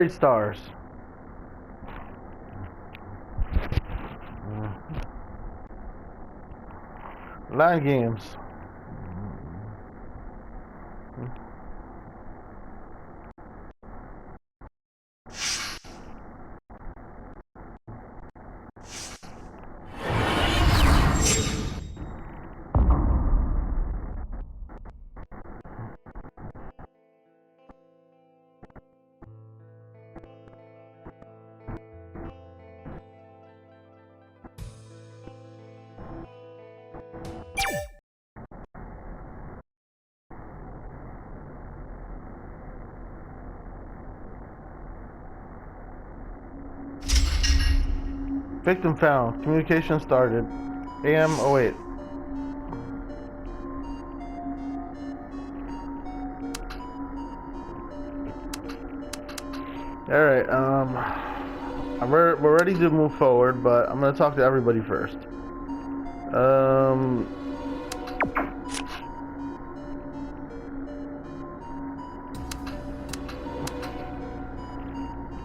stars. Line games. Victim found. Communication started. AM 08. Alright, we're ready to move forward, but I'm gonna talk to everybody first. I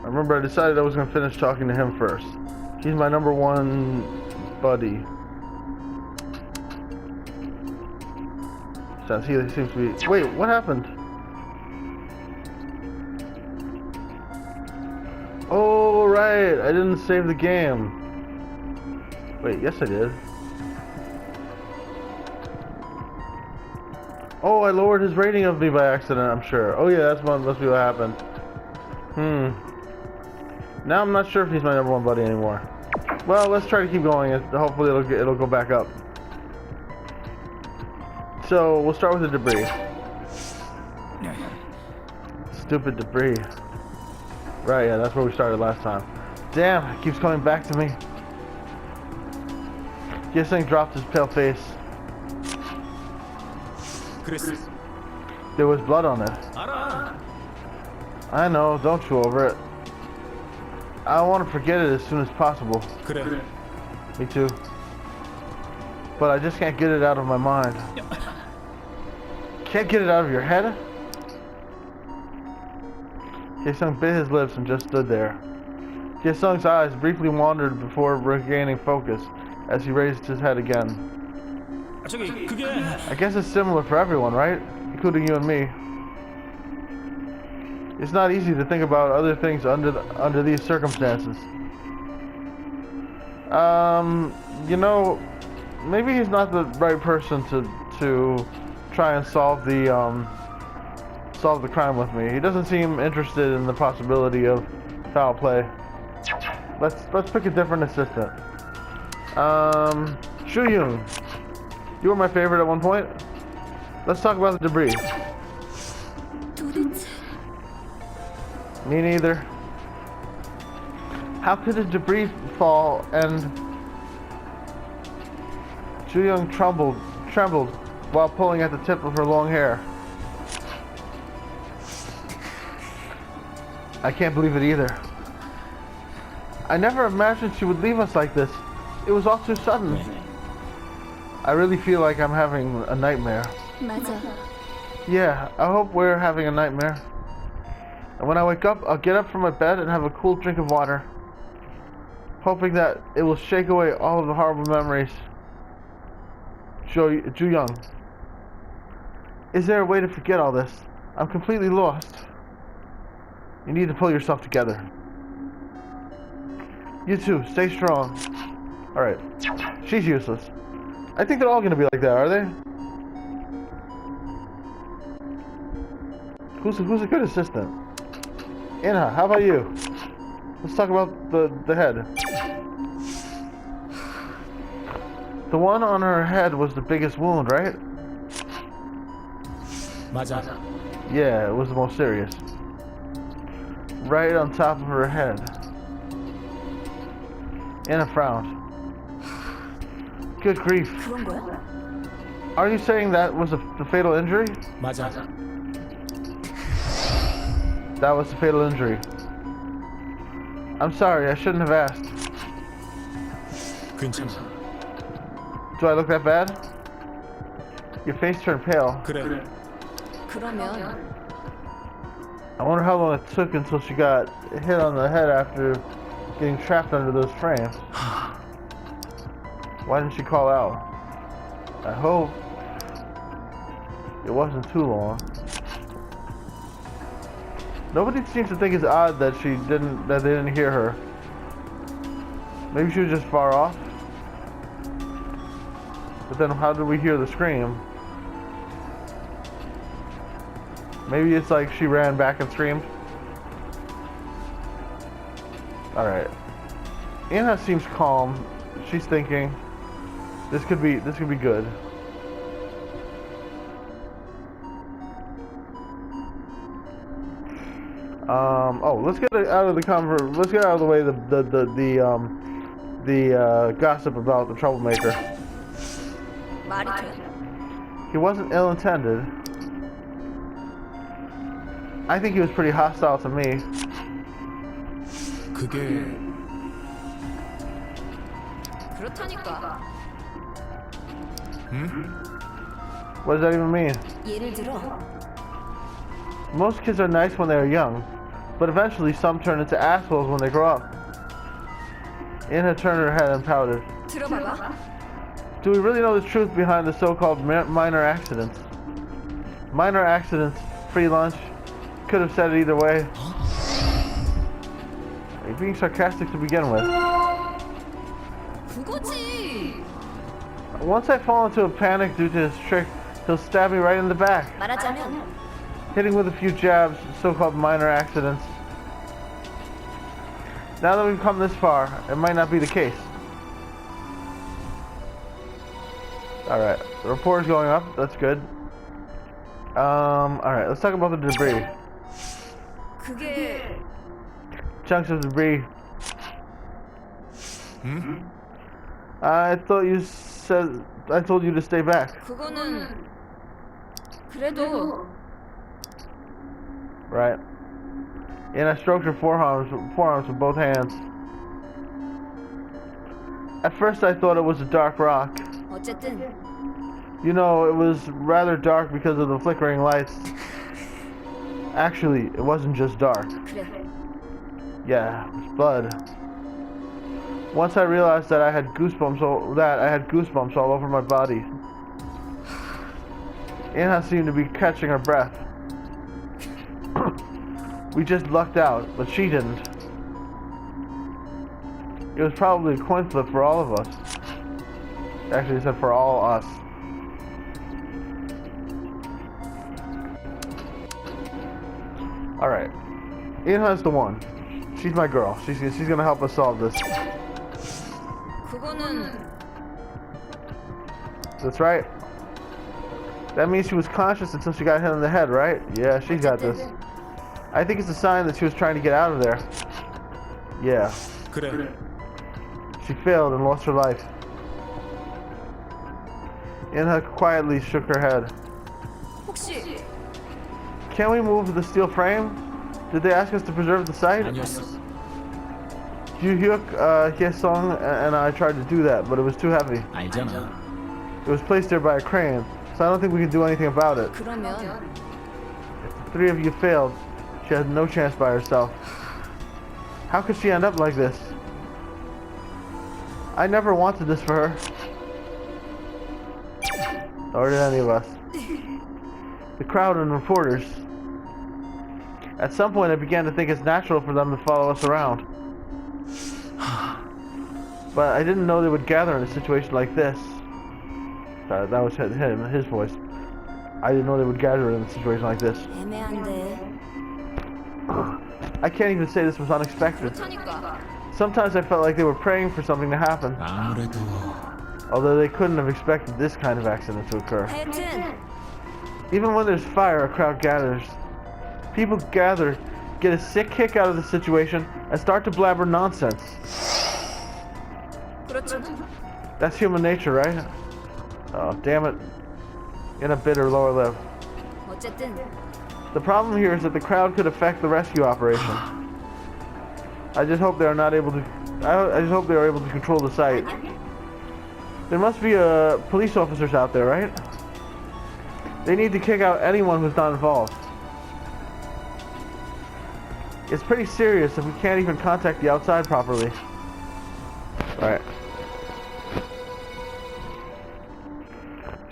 remember I decided I was gonna finish talking to him first. He's my number one buddy. Since he seems to be. Wait, what happened? Oh, right. I didn't save the game. Wait, yes, I did. Oh, I lowered his rating of me by accident, I'm sure. Oh, yeah, must be what happened. Now I'm not sure if he's my number one buddy anymore. Well, let's try to keep going. Hopefully it'll go back up. So we'll start with the debris. Stupid debris. Right, yeah, that's where we started last time. Damn, it keeps coming back to me. Gisling dropped his pale face. There was blood on it. I know, don't chew over it. I want to forget it as soon as possible. Me too. But I just can't get it out of my mind. Can't get it out of your head? Jaesung bit his lips and just stood there. Jaesung's eyes briefly wandered before regaining focus as he raised his head again. I guess it's similar for everyone, right? Including you and me. It's not easy to think about other things under these circumstances. You know, maybe he's not the right person to try and solve the crime with me. He doesn't seem interested in the possibility of foul play. Let's pick a different assistant. Shu Yoon, you were my favorite at one point. Let's talk about the debris. Me neither. How could the debris fall and Shu Young trembled while pulling at the tip of her long hair. I can't believe it either. I never imagined she would leave us like this. It was all too sudden. I really feel like I'm having a nightmare. Yeah, I hope we're having a nightmare. And when I wake up, I'll get up from my bed and have a cool drink of water, hoping that it will shake away all of the horrible memories. Ju Young, is there a way to forget all this? I'm completely lost. You need to pull yourself together. You too, stay strong. Alright, she's useless. I think they're all gonna be like that, are they? Who's a good assistant? Inha, how about you? Let's talk about the head. The one on her head was the biggest wound, right? Yeah, it was the most serious. Right on top of her head. Inha frowned. Good grief. Are you saying that was the fatal injury? That was the fatal injury. I'm sorry, I shouldn't have asked. Do I look that bad? Your face turned pale. I wonder how long it took until she got hit on the head after getting trapped under those frames. Why didn't she call out? I hope it wasn't too long. Nobody seems to think it's odd that they didn't hear her. Maybe she was just far off. But then how did we hear the scream? Maybe it's like she ran back and screamed. Alright. Anna seems calm. She's thinking this could be good. Oh, let's get out of the way the gossip about the troublemaker. He wasn't ill-intended. I think he was pretty hostile to me. 그렇다니까. What does that even mean? 예를 들어. Most kids are nice when they are young, but eventually some turn into assholes when they grow up. Anna turned her head and pouted. 들어봐봐. Do we really know the truth behind the so-called minor accidents? Minor accidents, free lunch, could have said it either way. Are you being sarcastic to begin with? 그거지. Once I fall into a panic due to his trick, he'll stab me right in the back. 말하자면 Hitting with a few jabs, so-called minor accidents. Now that we've come this far, it might not be the case. Alright, the report is going up, that's good. Alright, let's talk about the debris. 그게 Chunks of debris. I told you to stay back. 그거는 그래도 Right. And I stroked her forearms with both hands. At first I thought it was a dark rock. 어쨌든 You know, it was rather dark because of the flickering lights. Actually, it wasn't just dark. 그래. Yeah, it was blood. Once I realized that I had goosebumps all over my body. Anna seemed to be catching her breath. We just lucked out, but she didn't. It was probably a coin flip for all of us. Actually, it said for all us. Alright. Anna's the one. She's my girl. She's gonna help us solve this. 그거는 That's right. That means she was conscious until she got hit on the head, right? Yeah, she's got this. I think it's a sign that she was trying to get out of there. Yeah. 그래. She failed and lost her life. Anna quietly shook her head. 혹시 Can we move the steel frame? Did they ask us to preserve the site? 아니었어. Hyuk, Hyesung, and I tried to do that, but it was too heavy. 알잖아. It was placed there by a crane, so I don't think we can do anything about it. 그러면 If the three of you failed, she had no chance by herself. How could she end up like this? I never wanted this for her. Nor did any of us. The crowd and reporters. At some point I began to think it's natural for them to follow us around. But I didn't know they would gather in a situation like this. That was his voice. I didn't know they would gather in a situation like this. 애매한데. I can't even say this was unexpected. 그렇다니까. Sometimes I felt like they were praying for something to happen. 아무래도 Although they couldn't have expected this kind of accident to occur. 하여튼 Even when there's fire, a crowd gathers. People gather, get a sick kick out of the situation, and start to blabber nonsense. 그렇죠. That's human nature, right? Oh, damn it. In a bitter lower lip. 어쨌든 The problem here is that the crowd could affect the rescue operation. I just hope they are not able to. I just hope they are able to control the site. There must be police officers out there, right? They need to kick out anyone who's not involved. It's pretty serious if we can't even contact the outside properly. Alright.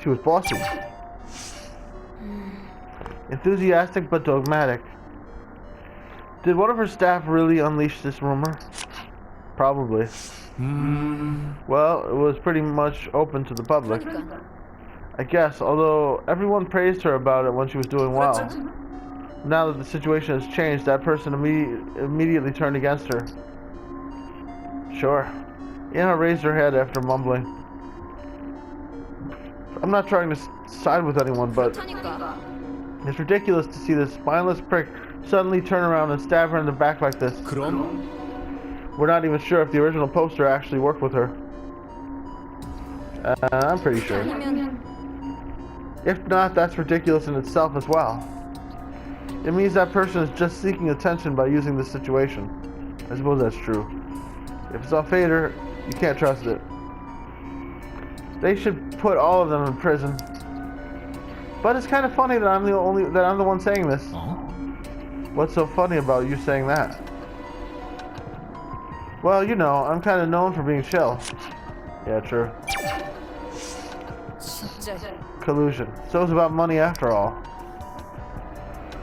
She was bossy. Enthusiastic but dogmatic. Did one of her staff really unleash this rumor? Probably. Well, it was pretty much open to the public. 그러니까. I guess, although everyone praised her about it when she was doing well. Now that the situation has changed, that person immediately turned against her. Sure. Anna raised her head after mumbling. I'm not trying to side with anyone, but 그렇다니까. it's ridiculous to see this spineless prick suddenly turn around and stab her in the back like this. 그럼 We're not even sure if the original poster actually worked with her. I'm pretty sure. 아니면 If not, that's ridiculous in itself as well. It means that person is just seeking attention by using this situation. I suppose that's true. If it's on Fader, you can't trust it. They should put all of them in prison. But it's kind of funny that I'm the one saying this. What's so funny about you saying that? Well, you know, I'm kind of known for being chill. Yeah, true. 진짜. Collusion. So it's about money after all.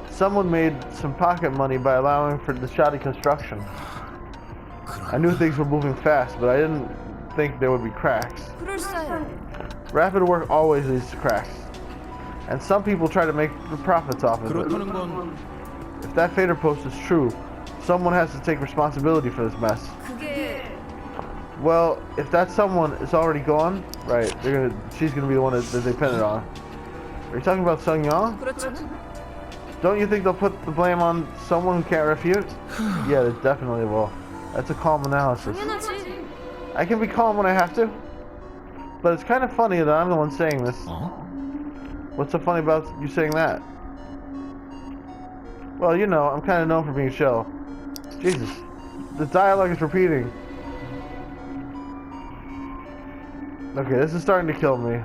Someone made some pocket money by allowing for the shoddy construction. I knew things were moving fast, but I didn't think there would be cracks. 그럴싸해. Rapid work always leads to cracks. And some people try to make the profits off of it. 그렇다는 건 If that Fader post is true, someone has to take responsibility for this mess. 그게 Well, if that someone is already gone, right, she's gonna be the one that they pin it on. Are you talking about Sung Yang? 그렇잖아. Don't you think they'll put the blame on someone who can't refute? Yeah, they definitely will. That's a calm analysis. 당연하지. I can be calm when I have to. But it's kind of funny that I'm the one saying this. What's so funny about you saying that? Well, you know, I'm kind of known for being chill. Jesus. The dialogue is repeating. Okay, this is starting to kill me.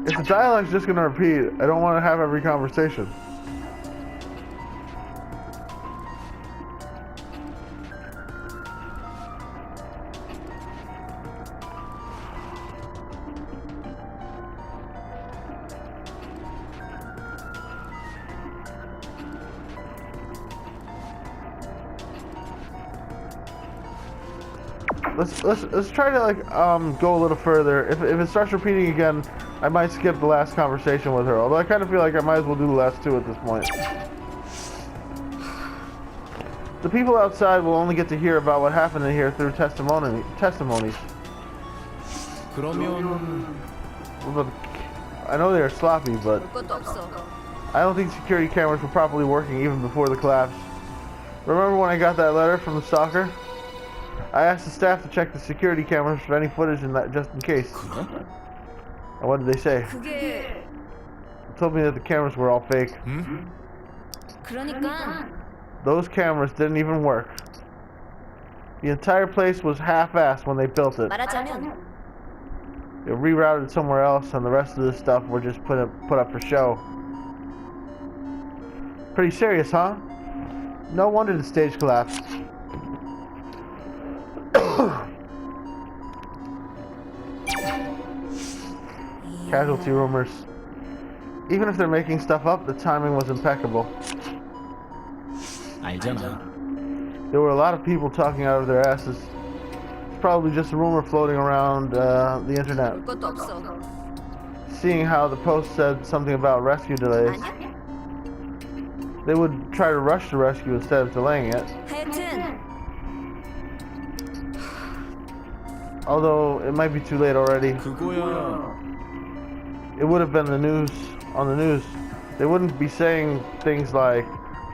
If the dialogue's just gonna repeat, I don't want to have every conversation. Let's try to like go a little further. If it starts repeating again, I might skip the last conversation with her. Although I kind of feel like I might as well do the last two at this point. The people outside will only get to hear about what happened in here through testimonies. 그러면 I know they're sloppy, but 볼 것도 없어. I don't think security cameras were properly working even before the collapse. Remember when I got that letter from the stalker? I asked the staff to check the security cameras for any footage in that, just in case. And what did they say? 그게 They told me that the cameras were all fake. 그러니까 Those cameras didn't even work. The entire place was half-assed when they built it. 말하자면 They rerouted somewhere else, and the rest of this stuff were just put up for show. Pretty serious, huh? No wonder the stage collapsed. Casualty rumors. Even if they're making stuff up, the timing was impeccable. 알잖아. There were a lot of people talking out of their asses. It's probably just a rumor floating around the internet. 볼 것도 없어. Seeing how the post said something about rescue delays, 아니야? they would try to rush the rescue instead of delaying it. 하여튼 Although it might be too late already. 그거야. It would have been on the news. They wouldn't be saying things like,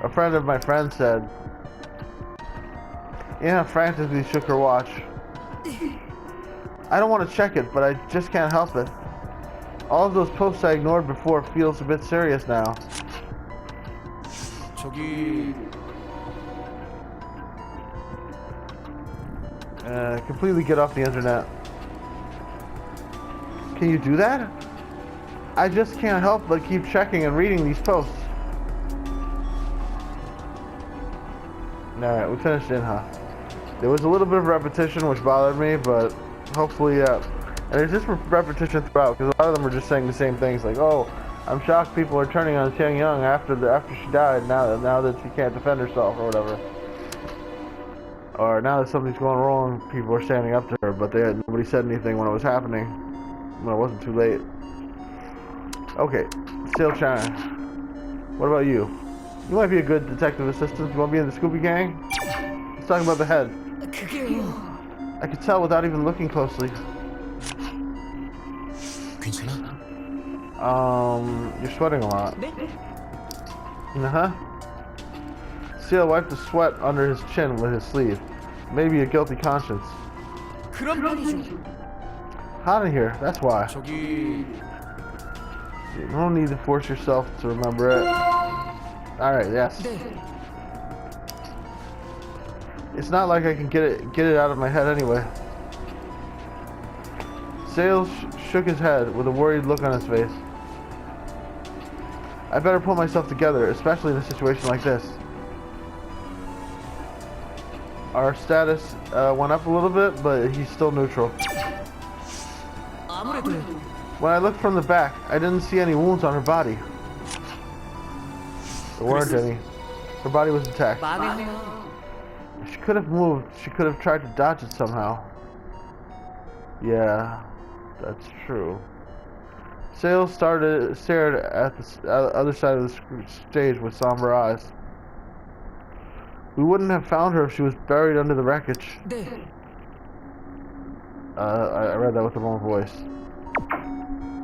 a friend of my friend said. Anna frantically shook her watch. I don't want to check it, but I just can't help it. All of those posts I ignored before feels a bit serious now. 저기 Completely get off the internet. Can you do that? I just can't help but keep checking and reading these posts. Alright, we finished in, huh? There was a little bit of repetition which bothered me, but hopefully, and there's just repetition throughout, because a lot of them are just saying the same things, like, oh, I'm shocked people are turning on Tian Young after she died, now that she can't defend herself, or whatever. Or now that something's going wrong, people are standing up to her, but nobody said anything when it was happening, when it wasn't too late. Okay, still China. What about you? You might be a good detective assistant. You want to be in the Scooby Gang? Let's talk about the head. I could tell without even looking closely. 괜찮아? You're sweating a lot. Uh-huh. Seal wiped the sweat under his chin with his sleeve. Maybe a guilty conscience. 그런 편이죠. Hot in here, that's why. 저기 You don't need to force yourself to remember it. Alright, yes. It's not like I can get it out of my head anyway. Sales shook his head with a worried look on his face. I better pull myself together, especially in a situation like this. Our status went up a little bit, but he's still neutral. 아무래도 When I looked from the back, I didn't see any wounds on her body. There weren't any. Her body was intact. 마음에 She could have moved. She could have tried to dodge it somehow. Yeah, that's true. Sales stared at the other side of the stage with somber eyes. We wouldn't have found her if she was buried under the wreckage. I read that with the wrong voice.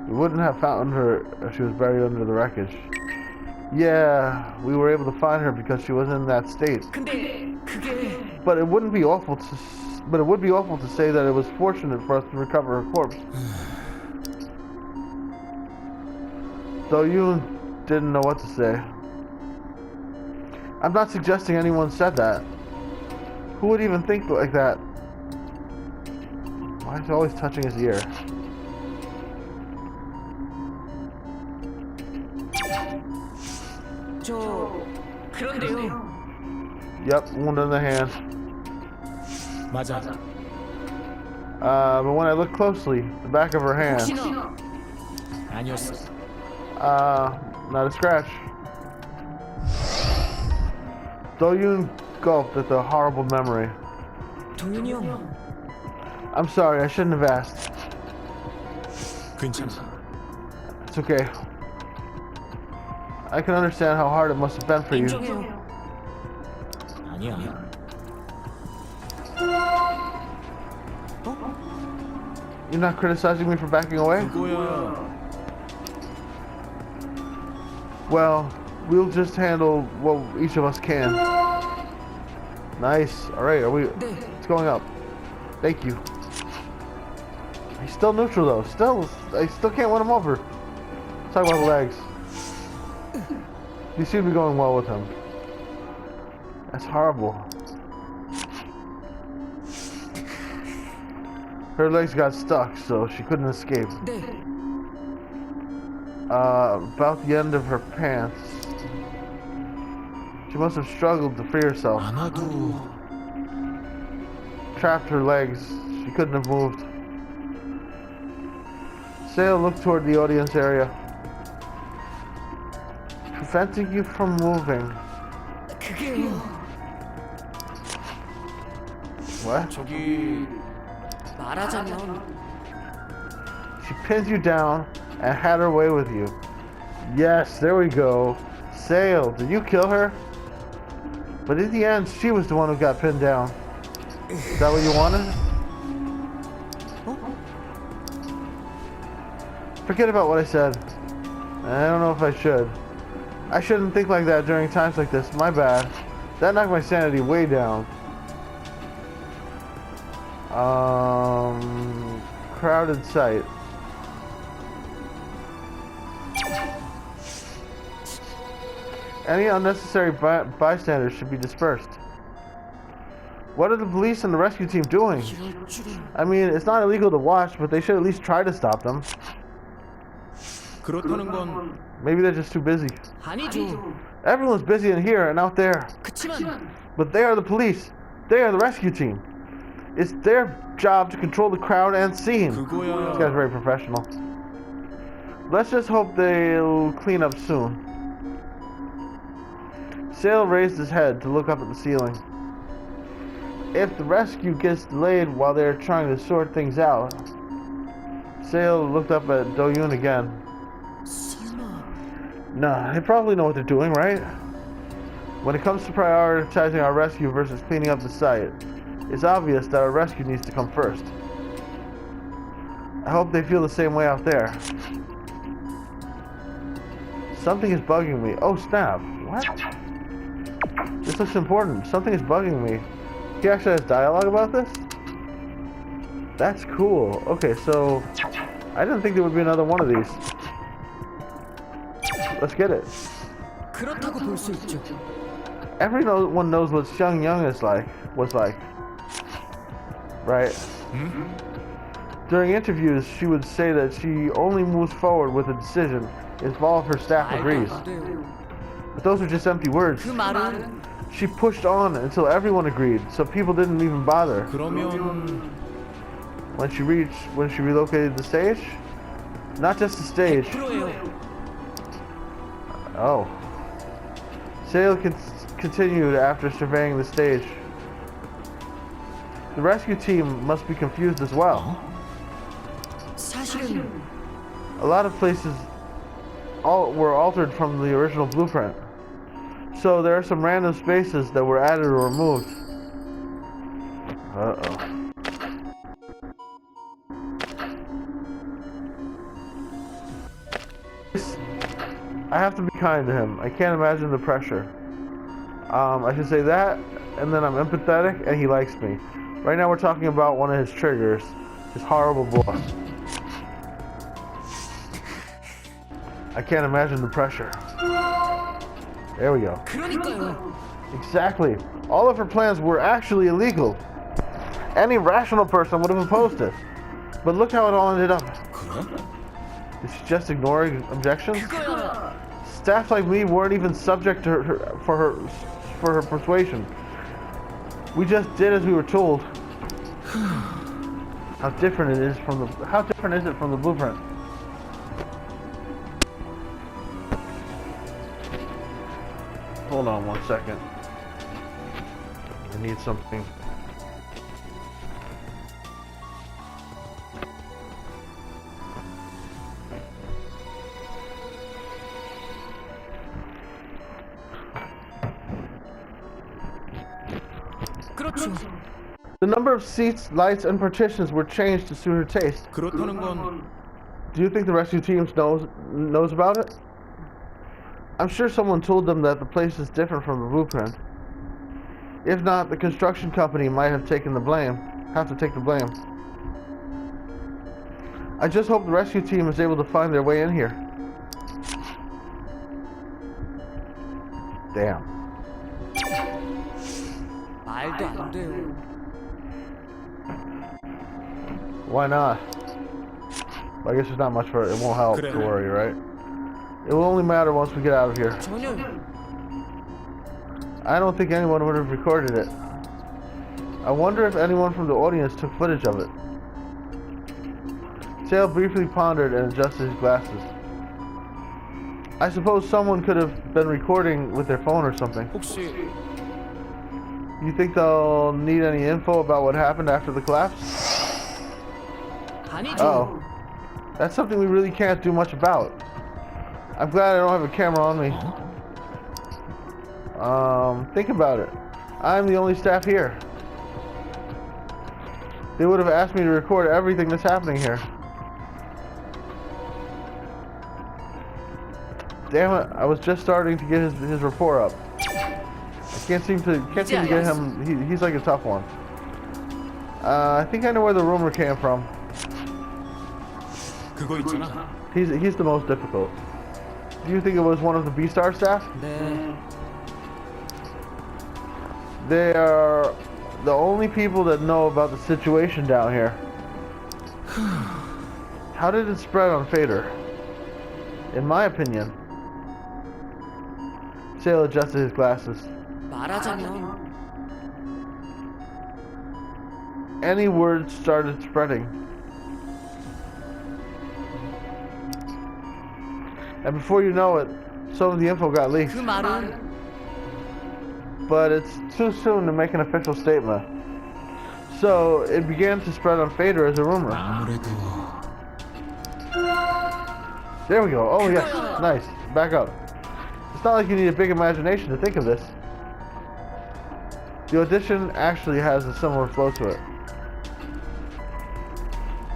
We wouldn't have found her if she was buried under the wreckage. Yeah, we were able to find her because she was in that state. 근데 그게 But it would be awful to say that it was fortunate for us to recover her corpse. Though you didn't know what to say. I'm not suggesting anyone said that. Who would even think like that? Why is he always touching his ear? 저 그런데요. Yep, wound in the hand. 맞아. But when I look closely, the back of her hand, 혹시나 아니었어. not a scratch. Doyun gulped at the horrible memory. 동윤이 형. I'm sorry, I shouldn't have asked. 괜찮아. It's okay. I can understand how hard it must have been for you. 인정해요. 아니야. You're not criticizing me for backing away? 그거야. Well, we'll just handle what each of us can. Nice. Alright, it's going up. Thank you. He's still neutral though. I still can't win him over. Let's talk about the legs. You seem to be going well with him. That's horrible. Her legs got stuck, so she couldn't escape. About the end of her pants. She must have struggled to free herself. 아마도 Trapped her legs. She couldn't have moved. Sale looked toward the audience area. Preventing you from moving. 그게요. What? 저기 말하자면 She pinned you down and had her way with you. Yes, there we go. Sale, did you kill her? But in the end, she was the one who got pinned down. Is that what you wanted? Forget about what I said. I don't know if I should. I shouldn't think like that during times like this. My bad. That knocked my sanity way down. Crowded site. Any unnecessary bystanders should be dispersed. What are the police and the rescue team doing? 이럴 줄은. I mean, it's not illegal to watch, but they should at least try to stop them. 그렇다는 건 Maybe they're just too busy. 아니죠. Everyone's busy in here and out there. 그치만 But they are the police. They are the rescue team. It's their job to control the crowd and scene. This 그거야. guy's very professional. Let's just hope they'll clean up soon. Sale raised his head to look up at the ceiling. If the rescue gets delayed while they're trying to sort things out... Sale looked up at Do-yoon again. 설마 Nah, they probably know what they're doing, right? When it comes to prioritizing our rescue versus cleaning up the site, it's obvious that our rescue needs to come first. I hope they feel the same way out there. Something is bugging me. Oh snap. What? This looks important. Something is bugging me. He actually has dialogue about this? That's cool. Okay, so I didn't think there would be another one of these. Let's get it. 그렇다고 볼 수 있죠. Everyone knows what Xiang is like, was like. Right? During interviews, she would say that she only moves forward with a decision if all of her staff agrees. 말도 안 돼요. But those are just empty words. 그 말은 She pushed on until everyone agreed, so people didn't even bother. 그러면 When she relocated the stage? Not just the stage. 100%예요. Oh. Sale continued after surveying the stage. The rescue team must be confused as well. 사실은 A lot of places were altered from the original blueprint. So there are some random spaces that were added or removed. Uh-oh. I have to be kind to him. I can't imagine the pressure. I should say that, and then I'm empathetic, and he likes me. Right now we're talking about one of his triggers. His horrible boss. I can't imagine the pressure. There we go. 그러니까요. Exactly. All of her plans were actually illegal. Any rational person would have opposed it. But look how it all ended up. 그래? Is she just ignoring objections? 그거야. Staff like me weren't even subject to her persuasion. We just did as we were told. How different is it from the blueprint? Hold on 1 second. I need something. 그렇죠. The number of seats, lights, and partitions were changed to suit her taste. 그렇다는 건 Do you think the rescue team knows about it? I'm sure someone told them that the place is different from the blueprint. If not, the construction company might have to take the blame. I just hope the rescue team is able to find their way in here. Damn. 말도 안 돼요. Why not? Well, I guess there's not much for it. It won't help 그래. to worry, right? It will only matter once we get out of here. 전혀 I don't think anyone would have recorded it. I wonder if anyone from the audience took footage of it. Sale briefly pondered and adjusted his glasses. I suppose someone could have been recording with their phone or something. 혹시 You think they'll need any info about what happened after the collapse? 아니죠. Oh. That's something we really can't do much about. I'm glad I don't have a camera on me. Think about it. I'm the only staff here. They would have asked me to record everything that's happening here. Damn it, I was just starting to get his rapport up. I can't seem to get him, he's like a tough one. I think I know where the rumor came from. 그거 있잖아. He's the most difficult. Do you think it was one of the B-Star staff? 네. They are the only people that know about the situation down here. How did it spread on Fader? In my opinion, Sale adjusted his glasses. 말하자면 Any word started spreading. And before you know it, some of the info got leaked. 그 말은 But it's too soon to make an official statement. So it began to spread on Fader as a rumor. 아무래도 There we go. Oh yes, nice. Back up. It's not like you need a big imagination to think of this. The audition actually has a similar flow to it.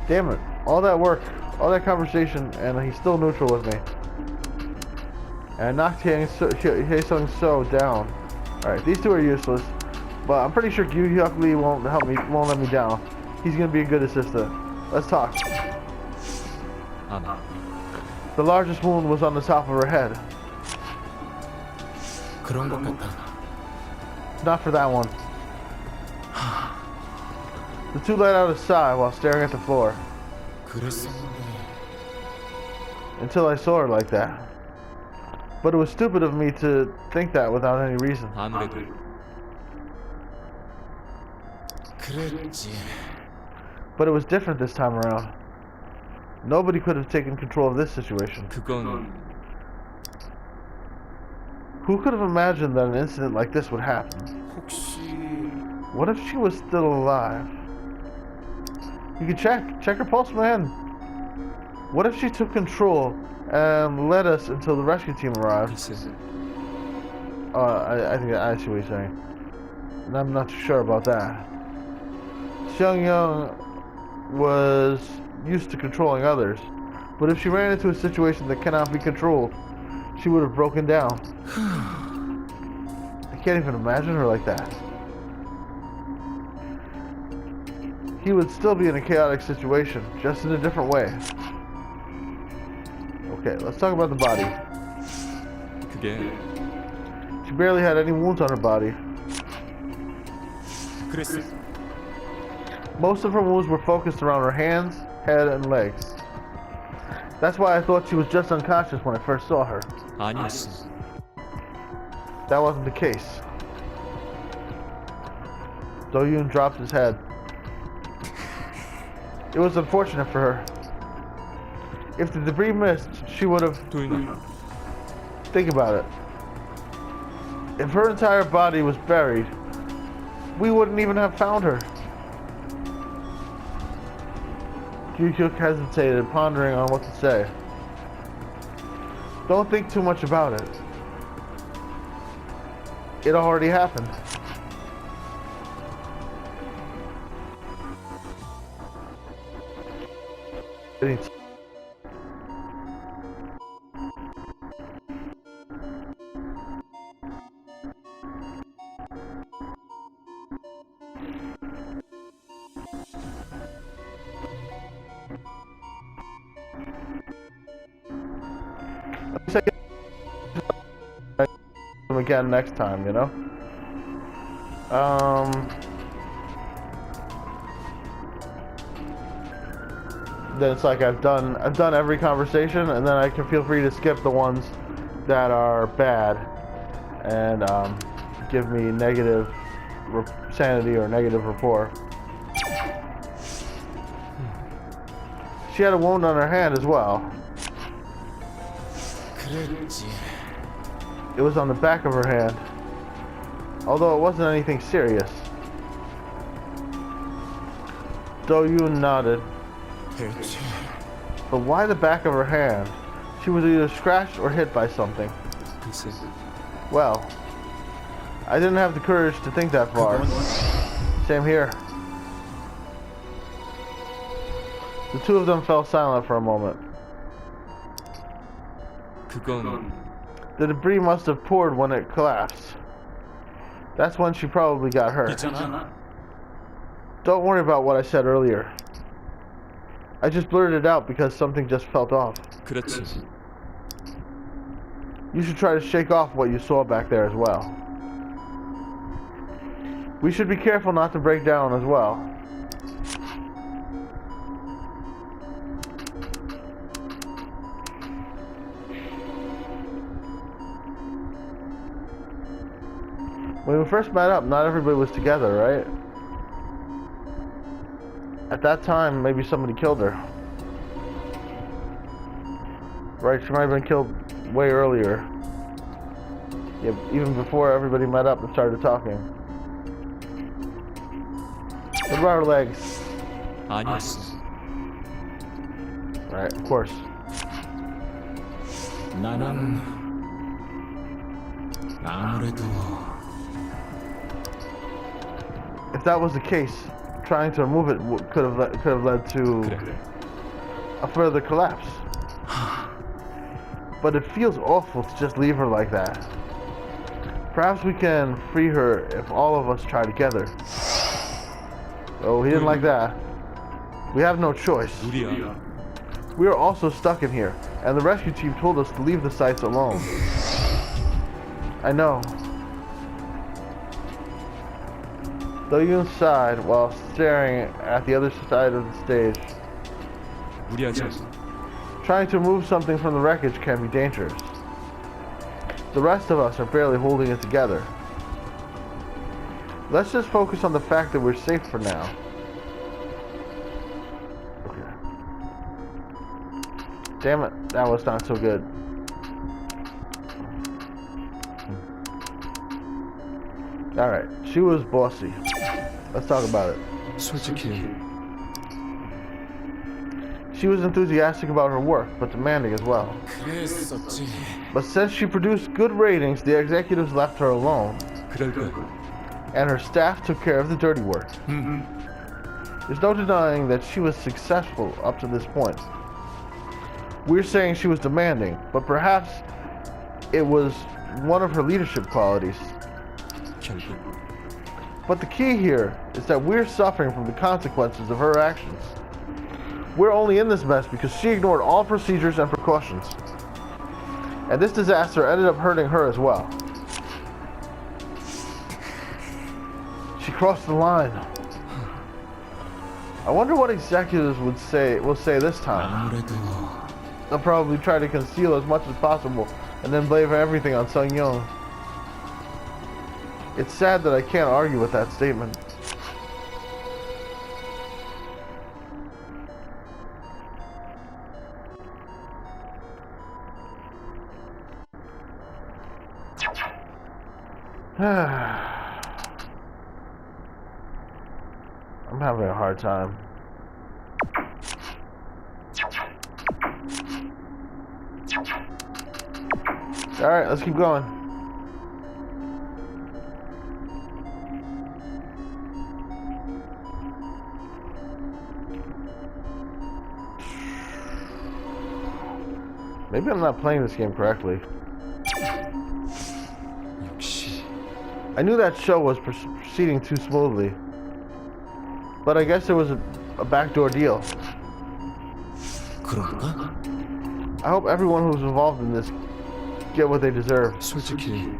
Damn it. All that work, all that conversation, and he's still neutral with me. And I knocked Hae-sung So down. Alright, these two are useless. But I'm pretty sure Gyu Hyuk Lee won't let me down. He's gonna be a good assistant. Let's talk. 아마 The largest wound was on the top of her head. 그런 것 같다. Not for that one. The two let out a sigh while staring at the floor. 그랬었는데 Until I saw her like that. But it was stupid of me to think that without any reason. 아무래도 그랬지. But it was different this time around. Nobody could have taken control of this situation. 그건 Who could have imagined that an incident like this would happen? 혹시 What if she was still alive? You can check her pulse, man. What if she took control and led us until the rescue team arrived? 글쎄 I think I see what you're saying. And I'm not too sure about that. Xiang Young was used to controlling others, but if she ran into a situation that cannot be controlled, she would have broken down. I can't even imagine her like that. He would still be in a chaotic situation, just in a different way. Okay, let's talk about the body. 그게 She barely had any wounds on her body. 그랬어. Most of her wounds were focused around her hands, head, and legs. That's why I thought she was just unconscious when I first saw her. 아니었어. That wasn't the case. Do-yoon dropped his head. It was unfortunate for her. If the debris missed, she would have... 도윤아 Think about it. If her entire body was buried, we wouldn't even have found her. Gyu-hyuk hesitated, pondering on what to say. Don't think too much about it. It already happened. Again next time, you know. Then it's like I've done every conversation, and then I can feel free to skip the ones that are bad and give me negative sanity or negative rapport. She had a wound on her hand as well. 그랬지. It was on the back of her hand, although it wasn't anything serious. Do-yoon nodded. 대체 But why the back of her hand? She was either scratched or hit by something. 글쎄 Well, I didn't have the courage to think that far. Same here. The two of them fell silent for a moment. 그건 The debris must have poured when it collapsed. That's when she probably got hurt. 있잖아. Don't worry about what I said earlier. I just blurted it out because something just felt off. 그렇지. You should try to shake off what you saw back there as well. We should be careful not to break down as well. When we first met up, not everybody was together, right? At that time, maybe somebody killed her. Right, she might have been killed way earlier. Yeah, even before everybody met up and started talking. What about her legs? 아니었어. Right, of course. 나는 아무래도 If that was the case, trying to remove it could have led to 그래. a further collapse. But it feels awful to just leave her like that. Perhaps we can free her if all of us try together. Oh, he didn't like that. We have no choice. 우리야. We are also stuck in here, and the rescue team told us to leave the sites alone. I know. Though you sighed while staring at the other side of the stage. 무리하지. Trying to move something from the wreckage can be dangerous. The rest of us are barely holding it together. Let's just focus on the fact that we're safe for now. Okay. Damn it, that was not so good. Alright, she was bossy. Let's talk about it. 솔직히 She was enthusiastic about her work, but demanding as well. 그랬었지. But since she produced good ratings, the executives left her alone, 그럴 거야. and her staff took care of the dirty work. There's no denying that she was successful up to this point. We're saying she was demanding, but perhaps it was one of her leadership qualities. 결국 But the key here is that we're suffering from the consequences of her actions. We're only in this mess because she ignored all procedures and precautions. And this disaster ended up hurting her as well. She crossed the line. I wonder what executives will say this time. 아무래도 They'll probably try to conceal as much as possible and then blame everything on Sung Young. It's sad that I can't argue with that statement. I'm having a hard time. Alright, let's keep going. Maybe I'm not playing this game correctly. 역시 I knew that show was proceeding too smoothly. But I guess there was a backdoor deal. 그런가? I hope everyone who's involved in this get what they deserve. 솔직히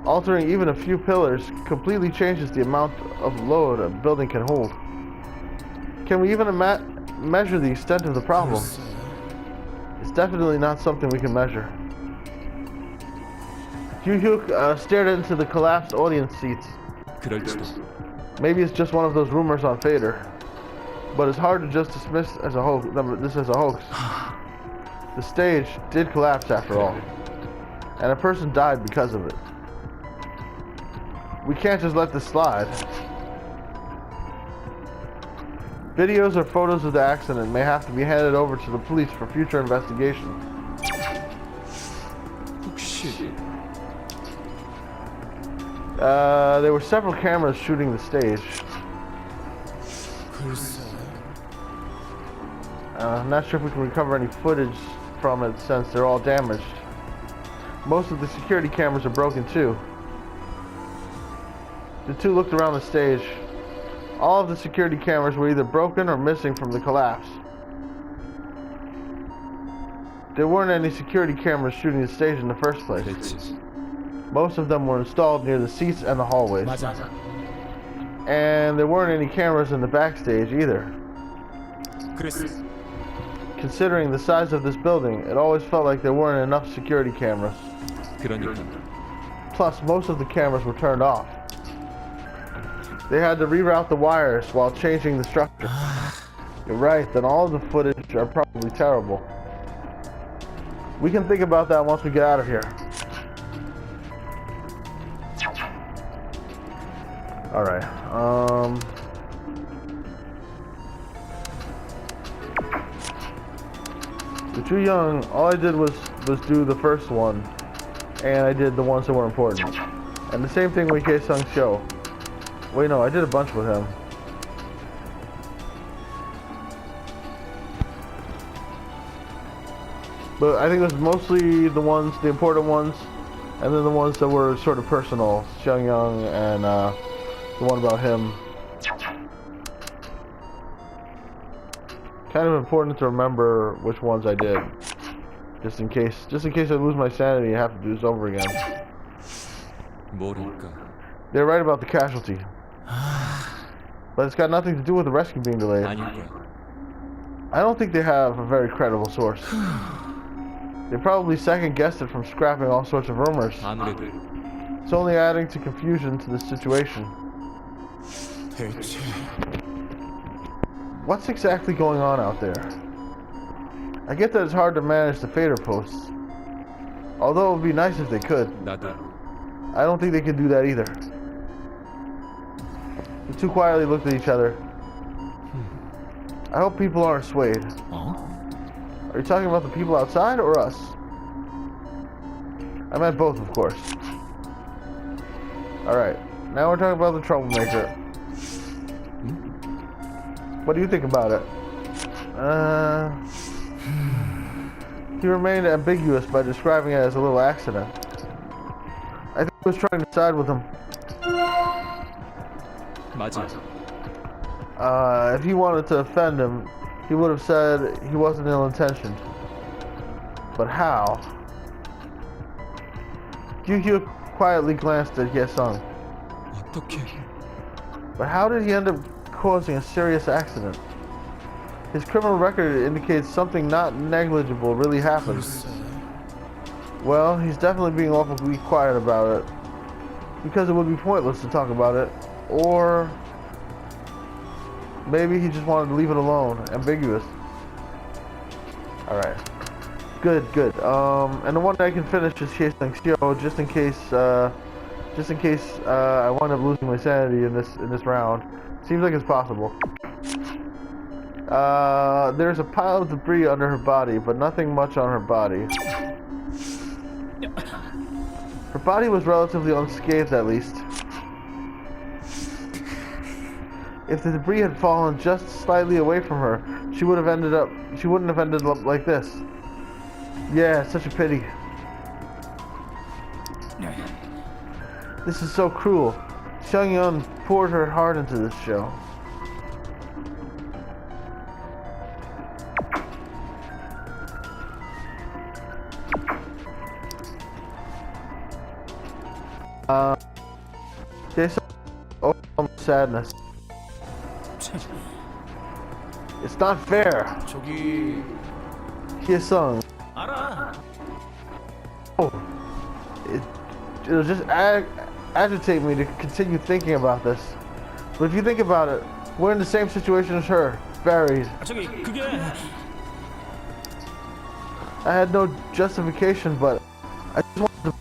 Altering even a few pillars completely changes the amount of load a building can hold. Can we even measure the extent of the problem? It's definitely not something we can measure. Hyuk stared into the collapsed audience seats. 그럴지도. Maybe it's just one of those rumors on Fader. But it's hard to just dismiss as a hoax, this as a hoax. The stage did collapse after all. And a person died because of it. We can't just let this slide. Videos or photos of the accident may have to be handed over to the police for future investigation. 혹시 There were several cameras shooting the stage. 글쎄. I'm not sure if we can recover any footage from it since they're all damaged. Most of the security cameras are broken too. The two looked around the stage. All of the security cameras were either broken or missing from the collapse. There weren't any security cameras shooting the stage in the first place. 그랬지. Most of them were installed near the seats and the hallways. 맞아. And there weren't any cameras in the backstage either. 그랬어. Considering the size of this building, it always felt like there weren't enough security cameras. 그러니까 Plus, most of the cameras were turned off. They had to reroute the wires while changing the structure. You're right, then all of the footage are probably terrible. We can think about that once we get out of here. Alright, with Too Young, all I did was do the first one, and I did the ones that were important. And the same thing with Kae-sung's show. Wait, no, I did a bunch with him. But I think it was mostly the important ones, and then the ones that were sort of personal. Seung Young and the one about him. Kind of important to remember which ones I did, just in case I lose my sanity and have to do this over again. 모를까? They're right about the casualty, but it's got nothing to do with the rescue being delayed. 아닐 거야. I don't think they have a very credible source. They probably second-guessed it from scrapping all sorts of rumors. 아무래도 It's only adding to confusion to this situation. 대체 What's exactly going on out there? I get that it's hard to manage the fader posts. Although it would be nice if they could. 나도 I don't think they can do that either. The two quietly looked at each other. I hope people aren't swayed. Are you talking about the people outside or us? I meant both, of course. Alright, now we're talking about the troublemaker. What do you think about it? He remained ambiguous by describing it as a little accident. I think he was trying to side with him. 맞아. If he wanted to offend him, he would have said he wasn't ill-intentioned. But how? Gyuhyo quietly glanced at Hyesung. 어떻게? But how did he end up causing a serious accident? His criminal record indicates something not negligible really happened. Well, he's definitely being awfully quiet about it. Because it would be pointless to talk about it. Or maybe he just wanted to leave it alone. Ambiguous. Alright. Good. And the one that I can finish is Hyesung's show, just in case I wind up losing my sanity in this round. Seems like it's possible. There's a pile of debris under her body, but nothing much on her body. Her body was relatively unscathed, at least. If the debris had fallen just slightly away from her, she wouldn't have ended up like this. Yeah, such a pity. This is so cruel. Seung Yeon poured her heart into this show. There's some sadness. It's not fair. 저기 Hyesung. 알아. Oh, it'll just agitate me to continue thinking about this. But if you think about it, we're in the same situation as her, buried. 저기 그게 I had no justification, but I just wanted to.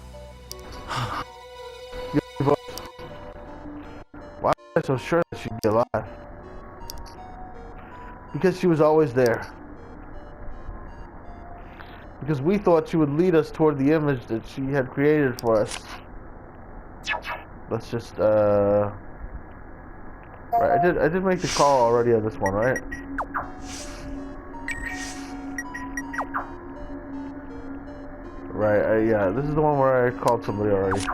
Why am I so sure that she'd be alive? Because she was always there. Because we thought she would lead us toward the image that she had created for us. Let's just right, I did make the call already on this one, right? Right, yeah, this is the one where I called somebody already.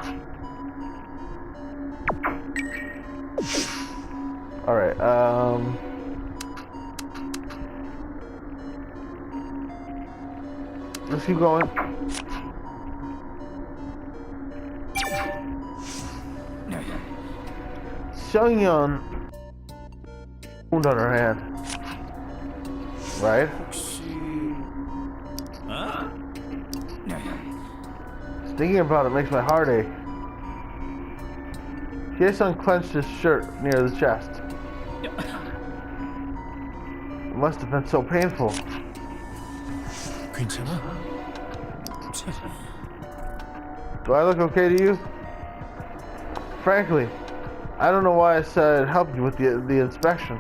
Alright, let's keep going. Seung Yeon wound on her hand. Right? Thinking about it makes my heart ache. Jason clenched his shirt near the chest. It must have been so painful. 괜찮아? 참, Do I look okay to you? Frankly, I don't know why I said I'd help you with the inspection.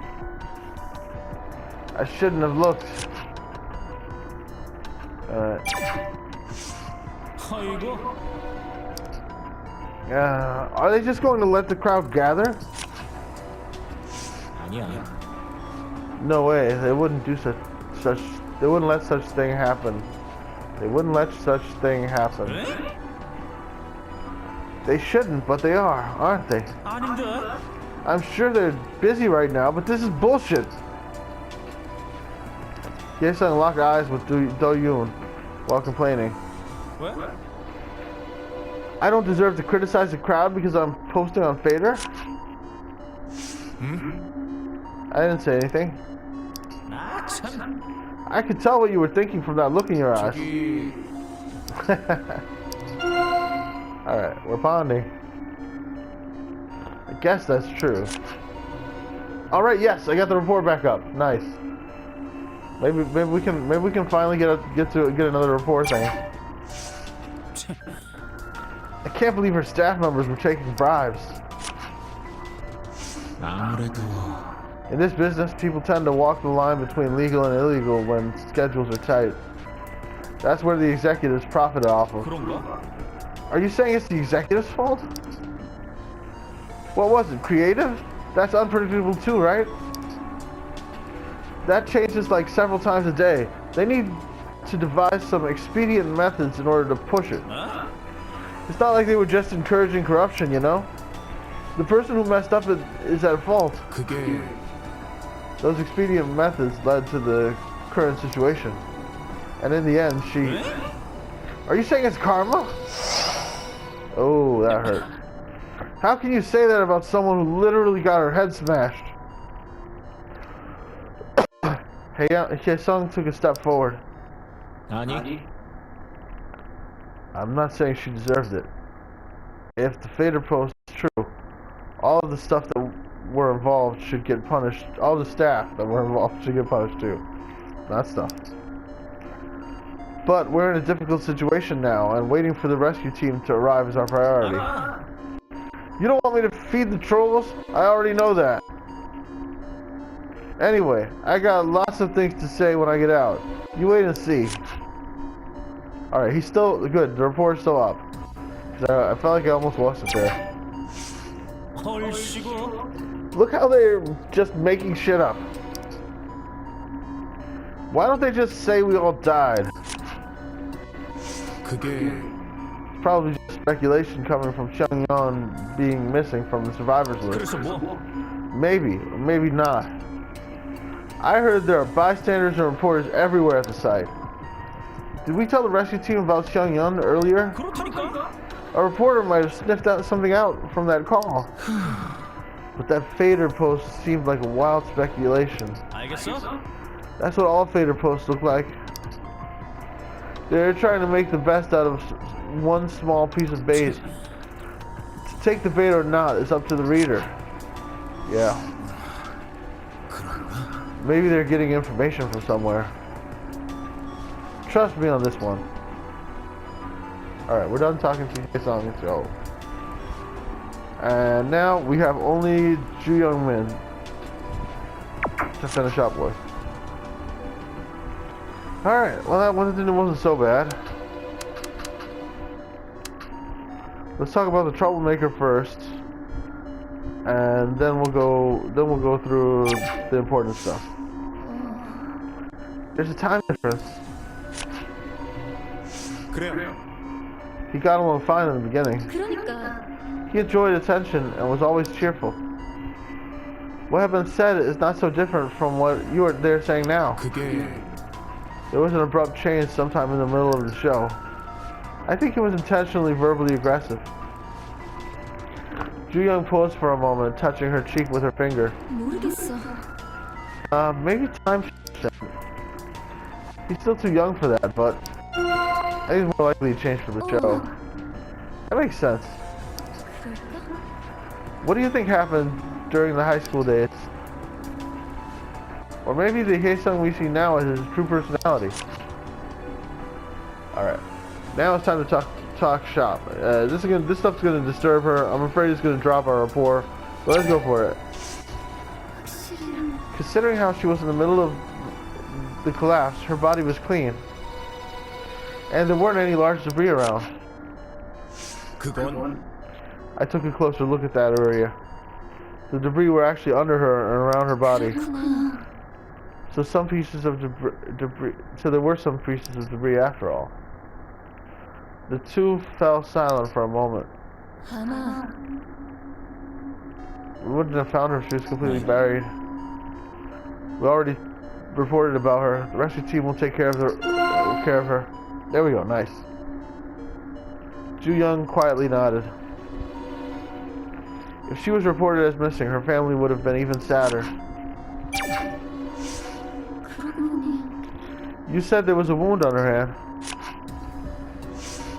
I shouldn't have looked. 아이고. Are they just going to let the crowd gather? 아니야. No way. They wouldn't do such. They wouldn't let such thing happen. They wouldn't let such thing happen. They shouldn't, but they are, aren't they? 아닌데? I'm sure they're busy right now, but this is bullshit. Jason locked eyes with Do Yoon while complaining. 왜? I don't deserve to criticize the crowd because I'm posting on Fader? I didn't say anything. 아, 참. I could tell what you were thinking from that look in your eyes. 저기, Alright, we're bonding. I guess that's true. Alright, yes, I got the report back up. Nice. Maybe we can finally get another report thing. I can't believe her staff members were taking bribes. 아무래도 In this business, people tend to walk the line between legal and illegal when schedules are tight. That's where the executives profit off of. 그런가? Are you saying it's the executives' fault? What was it, creative? That's unpredictable too, right? That changes like several times a day. They need to devise some expedient methods in order to push it. 어? It's not like they were just encouraging corruption, you know? The person who messed up is at fault. 그게 Those expedient methods led to the current situation. And in the end, she... 에? Are you saying it's karma? Oh, that hurt. How can you say that about someone who literally got her head smashed? Hae-sung took a step forward. 아니. I'm not saying she deserved it. If the Fader post is true, all of the stuff that were involved should get punished. All the staff that were involved should get punished too. That stuff. But we're in a difficult situation now, and waiting for the rescue team to arrive is our priority. You don't want me to feed the trolls? I already know that. Anyway, I got lots of things to say when I get out. You wait and see. Alright, he's still good. The report's still up. I felt like I almost lost it there. 헐씨고. Look how they're just making shit up. Why don't they just say we all died? 그게 It's probably just speculation coming from Cheongyeon being missing from the survivors list. 그래서 뭐? Maybe, or maybe not. I heard there are bystanders and reporters everywhere at the site. Did we tell the rescue team about Cheongyeon earlier? 그렇다니까. A reporter might have sniffed out something out from that call. But that Fader post seemed like a wild speculation. 알겠어? That's what all Fader posts look like. They're trying to make the best out of one small piece of bait. To take the bait or not is up to the reader. Yeah. Maybe they're getting information from somewhere. Trust me on this one. Alright, we're done talking to Jae-sung, let's go. And now we have only Ju Young-min to finish up with. Alright, well that wasn't so bad. Let's talk about the troublemaker first. And then we'll go through the important stuff. There's a time difference. 그래요. He got along fine in the beginning. 그러니까 He enjoyed attention and was always cheerful. What had been said is not so different from what you are there saying now. 그게 There was an abrupt change sometime in the middle of the show. I think he was intentionally verbally aggressive. Ju Young paused for a moment, touching her cheek with her finger. 모르겠어. Maybe time should change. He's still too young for that, but I think he's more likely to change for the show. That makes sense. 그럴까? What do you think happened during the high school days? Or maybe the Haesung we see now is his true personality. Alright. Now it's time to talk shop. This stuff's gonna disturb her. I'm afraid it's gonna drop our rapport. But let's go for it. Considering how she was in the middle of the collapse, her body was clean. And there weren't any large debris around. 그건 I took a closer look at that area. The debris were actually under her and around her body. So some pieces of debris. So there were some pieces of debris after all. The two fell silent for a moment. We wouldn't have found her if she was completely buried. We already reported about her. The rescue team will take care of her. There we go. Nice. Ju Young quietly nodded. If she was reported as missing, her family would have been even sadder. You said there was a wound on her hand.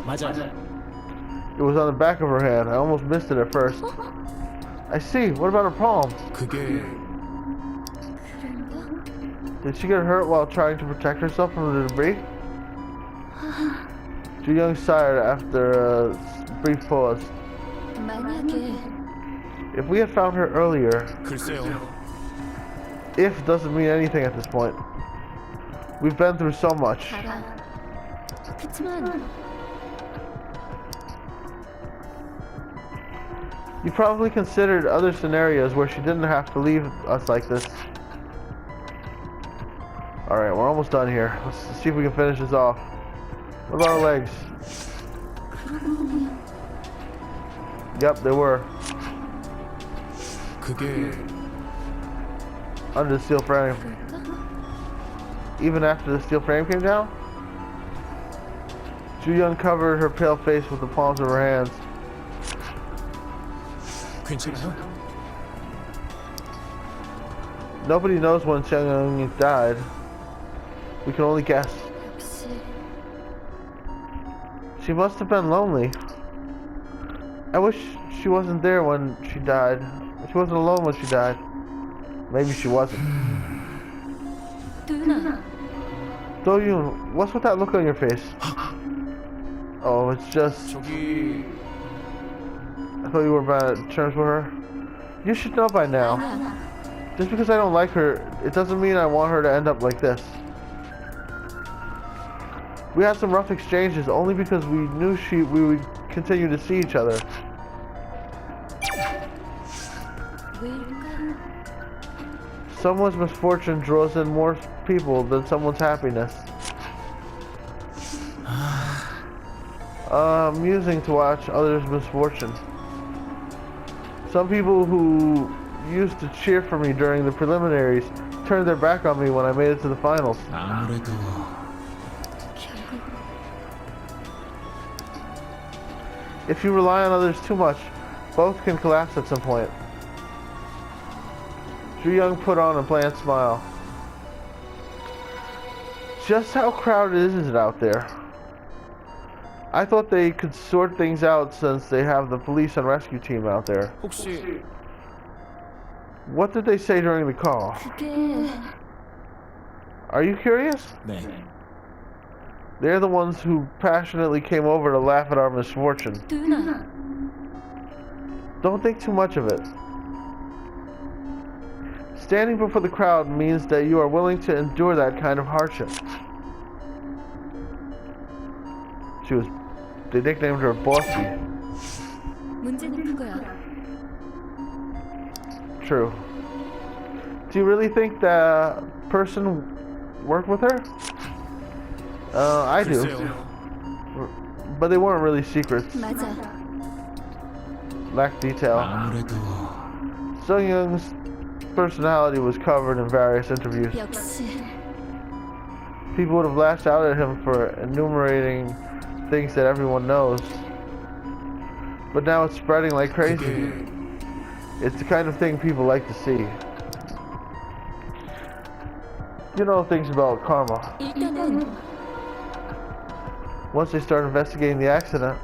맞아. It was on the back of her hand. I almost missed it at first. I see. What about her palm? 그게 Did she get hurt while trying to protect herself from the debris? Ju Young sighed after a brief pause. If we had found her earlier, 글쎄요. if doesn't mean anything at this point. We've been through so much. You probably considered other scenarios where she didn't have to leave us like this. Alright, we're almost done here. Let's see if we can finish this off. What about our legs? Yep, they were. 그게 Under the steel frame. Even after the steel frame came down? Ju Young covered her pale face with the palms of her hands. 괜찮아요? Nobody knows when Chen Young died. We can only guess. She must have been lonely. I wish she wasn't there when she died. She wasn't alone when she died. Maybe she wasn't. Do-yoon, what's with that look on your face? Oh, it's just... 저기 I thought you were bad terms with her. You should know by now. Just because I don't like her, it doesn't mean I want her to end up like this. We had some rough exchanges only because we knew we would continue to see each other. Someone's misfortune draws in more people than someone's happiness. Amusing to watch others' misfortune. Some people who used to cheer for me during the preliminaries turned their back on me when I made it to the finals. 아무래도 If you rely on others too much, both can collapse at some point. Ju Young put on a bland smile. Just how crowded is it out there? I thought they could sort things out since they have the police and rescue team out there. 혹시 What did they say during the call? Are you curious? 네. They're the ones who passionately came over to laugh at our misfortune. Don't think too much of it. Standing before the crowd means that you are willing to endure that kind of hardship. They nicknamed her Bossy. True. Do you really think that person worked with her? I do. 글쎄요. But they weren't really secrets. Lacked detail. 아무래도 Sung Young's personality was covered in various interviews. People would have lashed out at him for enumerating things that everyone knows. But now it's spreading like crazy. 그게 It's the kind of thing people like to see. You know things about karma. Once they start investigating the accident,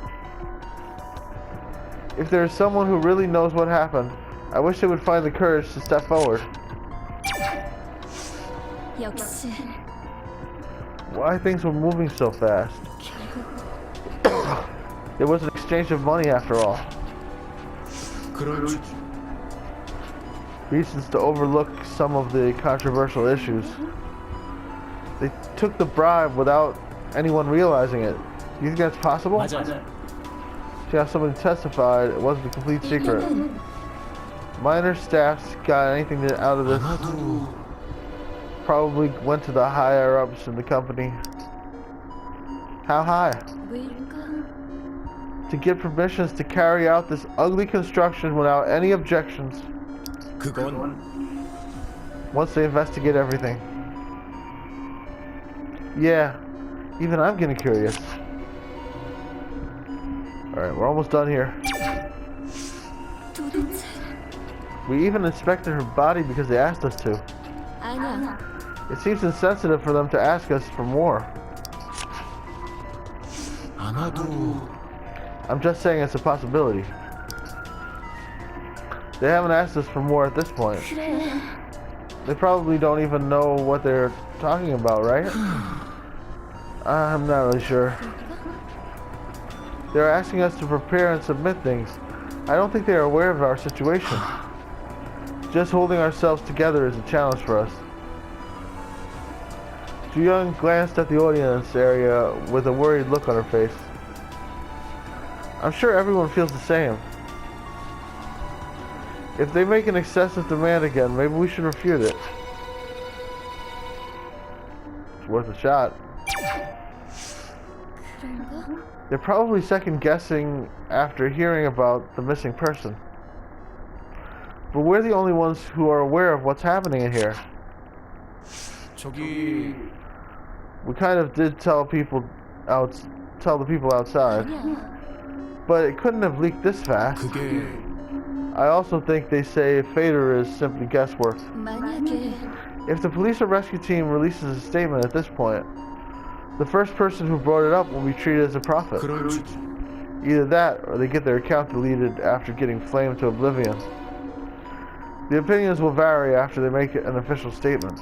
If there is someone who really knows what happened, I wish they would find the courage to step forward. 역시 Why things were moving so fast? It was an exchange of money after all. 그럴지. Reasons to overlook some of the controversial issues. They took the bribe without anyone realizing it. Do you think that's possible? 맞아. See how somebody testified it wasn't a complete secret. 이거는 Minor staffs got anything out of this. 아마도 Probably went to the higher ups in the company. How high? 왜일까? To get permissions to carry out this ugly construction without any objections 그건 once they investigate everything. Yeah, even I'm getting curious. Alright, we're almost done here. 도대체 We even inspected her body because they asked us to. 아니야. It seems insensitive for them to ask us for more. 아마도 I'm just saying it's a possibility. They haven't asked us for more at this point. 그래. They probably don't even know what they're talking about, right? I'm not really sure. They're asking us to prepare and submit things. I don't think they are aware of our situation. Just holding ourselves together is a challenge for us. Ju Young glanced at the audience area with a worried look on her face. I'm sure everyone feels the same. If they make an excessive demand again, maybe we should refute it. It's worth a shot. 그런가? They're probably second guessing after hearing about the missing person. But we're the only ones who are aware of what's happening in here. 저기 We kind of did tell the people outside, 아니야. but it couldn't have leaked this fast. 그게 I also think they say fader is simply guesswork. 만약에 If the police or rescue team releases a statement at this point, the first person who brought it up will be treated as a prophet. 그럴지. Either that, or they get their account deleted after getting flamed to oblivion. The opinions will vary after they make an official statement.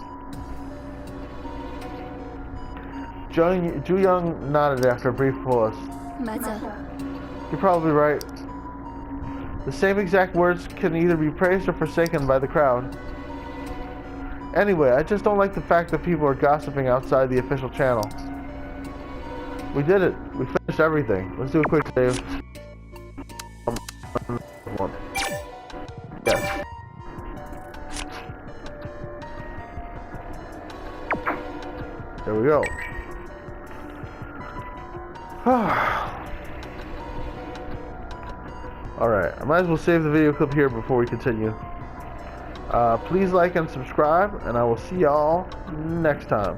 Ju Young nodded after a brief pause. 맞아. You're probably right. The same exact words can either be praised or forsaken by the crowd. Anyway, I just don't like the fact that people are gossiping outside the official channel. We did it. We finished everything. Let's do a quick save. One. Yes. There we go. Alright, I might as well save the video clip here before we continue. Please like and subscribe, and I will see y'all next time.